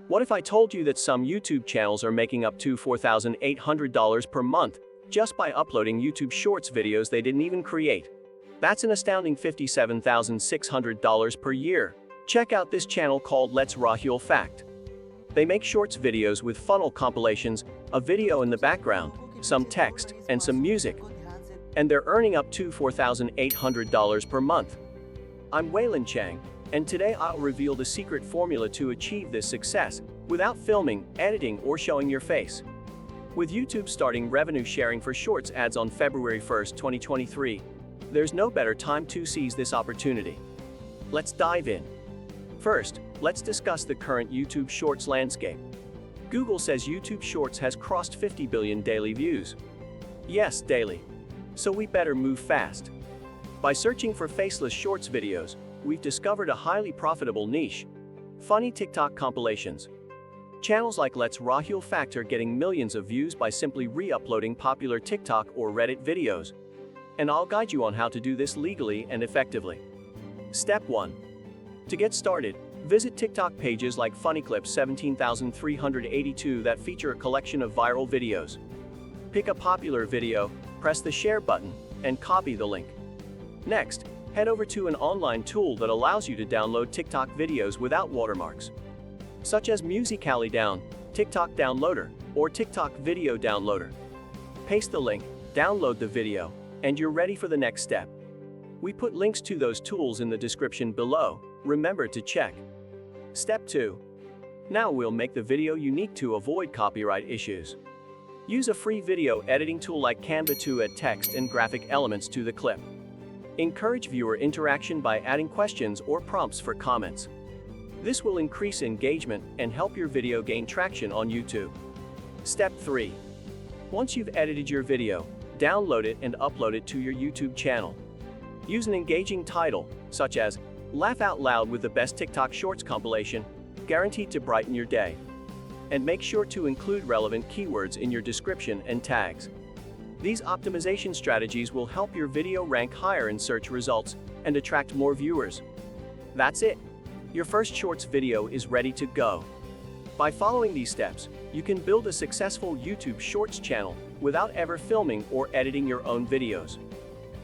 What if I told you that some YouTube channels are making up to $4,800 per month just by uploading YouTube Shorts videos they didn't even create? That's an astounding $57,600 per year. Check out this channel called Let's Rahul Fact. They make Shorts videos with funnel compilations, a video in the background, some text, and some music. And they're earning up to $4,800 per month. I'm Weilin Chang, and today I'll reveal the secret formula to achieve this success without filming, editing, or showing your face. With YouTube starting revenue sharing for Shorts ads on February 1st, 2023, there's no better time to seize this opportunity. Let's dive in. First, let's discuss the current YouTube Shorts landscape. Google says YouTube Shorts has crossed 50 billion daily views. Yes, daily. So we better move fast. By searching for faceless Shorts videos, we've discovered a highly profitable niche: funny TikTok compilations. Channels like Let's Rahul Fact are getting millions of views by simply re-uploading popular TikTok or Reddit videos. And I'll guide you on how to do this legally and effectively. Step 1. To get started, visit TikTok pages like FunnyClip17382 that feature a collection of viral videos. Pick a popular video, press the share button, and copy the link. Next, head over to an online tool that allows you to download TikTok videos without watermarks, such as Musical.ly Down, TikTok Downloader, or TikTok Video Downloader. Paste the link, download the video, and you're ready for the next step. We put links to those tools in the description below. Remember to check. Step 2. Now we'll make the video unique to avoid copyright issues. Use a free video editing tool like Canva to add text and graphic elements to the clip. Encourage viewer interaction by adding questions or prompts for comments. This will increase engagement and help your video gain traction on YouTube. Step 3. Once you've edited your video, download it and upload it to your YouTube channel. Use an engaging title, such as "Laugh Out Loud with the Best TikTok Shorts Compilation," guaranteed to brighten your day. And make sure to include relevant keywords in your description and tags. These optimization strategies will help your video rank higher in search results and attract more viewers. That's it. Your first Shorts video is ready to go. By following these steps, you can build a successful YouTube Shorts channel without ever filming or editing your own videos.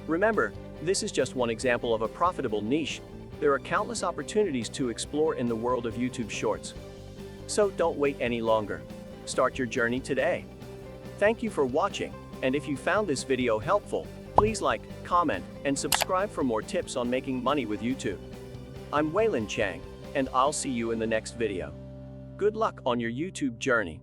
Remember, this is just one example of a profitable niche. There are countless opportunities to explore in the world of YouTube Shorts. So don't wait any longer. Start your journey today. Thank you for watching. And if you found this video helpful, please like, comment, and subscribe for more tips on making money with YouTube. I'm Weilin Chang, and I'll see you in the next video. Good luck on your YouTube journey.